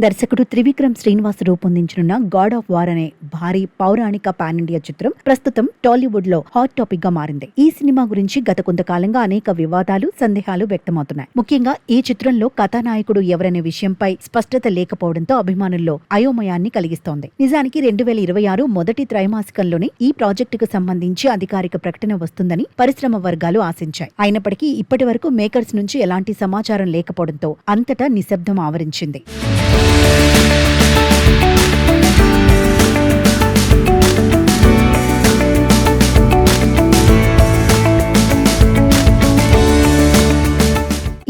దర్శకుడు త్రివిక్రమ్ శ్రీనివాస్ రూపొందించనున్న God of War అనే భారీ పౌరాణిక పాన్ ఇండియా చిత్రం ప్రస్తుతం టాలీవుడ్ లో హాట్ టాపిక్ గా మారింది. ఈ సినిమా గురించి గత కొంతకాలంగా అనేక వివాదాలు, సందేహాలు వ్యక్తమవుతున్నాయి. ముఖ్యంగా ఈ చిత్రంలో కథానాయకుడు ఎవరనే విషయంపై స్పష్టత లేకపోవడంతో అభిమానుల్లో అయోమయాన్ని కలిగిస్తోంది. నిజానికి 2026 మొదటి త్రైమాసికంలోనే ఈ ప్రాజెక్టుకు సంబంధించి అధికారిక ప్రకటన వస్తుందని పరిశ్రమ వర్గాలు ఆశించాయి. అయినప్పటికీ ఇప్పటి వరకు మేకర్స్ నుంచి ఎలాంటి సమాచారం లేకపోవడంతో అంతటా నిశ్శబ్దం ఆవరించింది.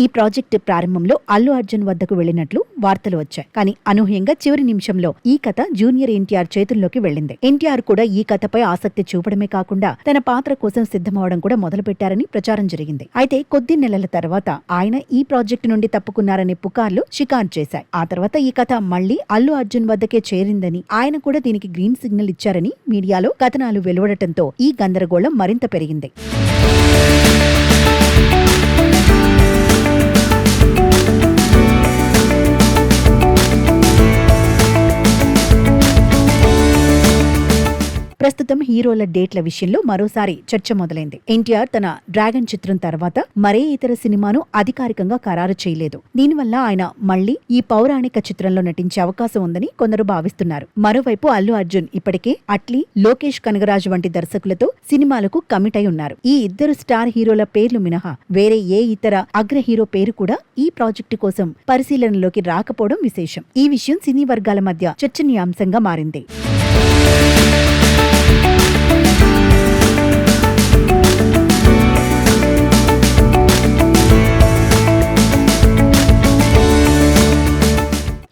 ఈ ప్రాజెక్టు ప్రారంభంలో అల్లు అర్జున్ వద్దకు వెళ్లినట్లు వార్తలు వచ్చాయి. కానీ అనూహ్యంగా చివరి నిమిషంలో ఈ కథ జూనియర్ ఎన్టీఆర్ చేతుల్లోకి వెళ్లింది. ఎన్టీఆర్ కూడా ఈ కథపై ఆసక్తి చూపడమే కాకుండా తన పాత్ర కోసం సిద్ధమవడం కూడా మొదలుపెట్టారని ప్రచారం జరిగింది. అయితే కొద్ది నెలల తర్వాత ఆయన ఈ ప్రాజెక్టు నుండి తప్పుకున్నారనే పుకార్లు షికారు చేశాయి. ఆ తర్వాత ఈ కథ మళ్లీ అల్లు అర్జున్ వద్దకే చేరిందని, ఆయన కూడా దీనికి గ్రీన్ సిగ్నల్ ఇచ్చారని మీడియాలో కథనాలు వెలువడటంతో ఈ గందరగోళం మరింత పెరిగింది. ప్రస్తుతం హీరోల డేట్ల విషయంలో మరోసారి చర్చ మొదలైంది. ఎన్టీఆర్ తన డ్రాగన్ చిత్రం తర్వాత మరే ఇతర సినిమాను అధికారికంగా ఖరారు చేయలేదు. దీనివల్ల ఆయన మళ్లీ ఈ పౌరాణిక చిత్రంలో నటించే అవకాశం ఉందని కొందరు భావిస్తున్నారు. మరోవైపు అల్లు అర్జున్ ఇప్పటికే అట్లీ, లోకేష్ కనగరాజు వంటి దర్శకులతో సినిమాలకు కమిట్ అయి ఉన్నారు. ఈ ఇద్దరు స్టార్ హీరోల పేర్లు మినహా వేరే ఏ ఇతర అగ్ర హీరో పేరు కూడా ఈ ప్రాజెక్టు కోసం పరిశీలనలోకి రాకపోవడం విశేషం. ఈ విషయం సినీ వర్గాల మధ్య చర్చనీయాంశంగా మారింది.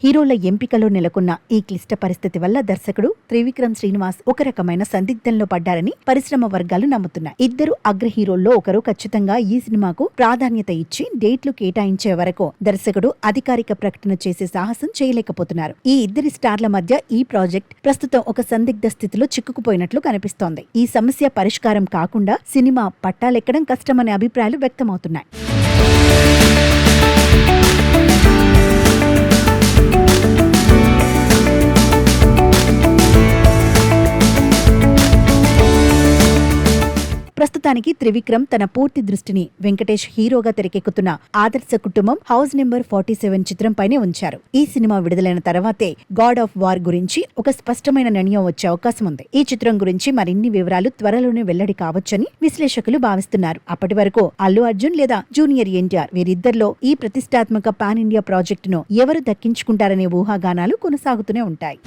హీరోల ఎంపికలో నెలకొన్న ఈ క్లిష్ట పరిస్థితి వల్ల దర్శకుడు త్రివిక్రమ్ శ్రీనివాస్ ఒక రకమైన సందిగ్ధంలో పడ్డారని పరిశ్రమ వర్గాలు నమ్ముతున్నాయి. ఇద్దరు అగ్ర హీరోల్లో ఒకరు ఖచ్చితంగా ఈ సినిమాకు ప్రాధాన్యత ఇచ్చి డేట్లు కేటాయించే వరకు దర్శకుడు అధికారిక ప్రకటన చేసే సాహసం చేయలేకపోతున్నారు. ఈ ఇద్దరి స్టార్ల మధ్య ఈ ప్రాజెక్ట్ ప్రస్తుతం ఒక సందిగ్ధ స్థితిలో చిక్కుకుపోయినట్లు కనిపిస్తోంది. ఈ సమస్య పరిష్కారం కాకుండా సినిమా పట్టాలెక్కడం కష్టమనే అభిప్రాయాలు వ్యక్తమవుతున్నాయి. ప్రస్తుతానికి త్రివిక్రమ్ తన పూర్తి దృష్టిని వెంకటేష్ హీరోగా తెరకెక్కుతున్న ఆదర్శ కుటుంబం హౌస్ నెంబర్ 47 చిత్రంపైనే ఉంచారు. ఈ సినిమా విడుదలైన తర్వాతే గాడ్ ఆఫ్ వార్ గురించి ఒక స్పష్టమైన నిర్ణయం వచ్చే అవకాశం ఉంది. ఈ చిత్రం గురించి మరిన్ని వివరాలు త్వరలోనే వెల్లడి కావచ్చని విశ్లేషకులు భావిస్తున్నారు. అప్పటి వరకు అల్లు అర్జున్ లేదా జూనియర్ ఎన్టీఆర్ వీరిద్దరిలో ఈ ప్రతిష్టాత్మక పాన్ ఇండియా ప్రాజెక్టును ఎవరు దక్కించుకుంటారనే ఊహాగానాలు కొనసాగుతూనే ఉంటాయి.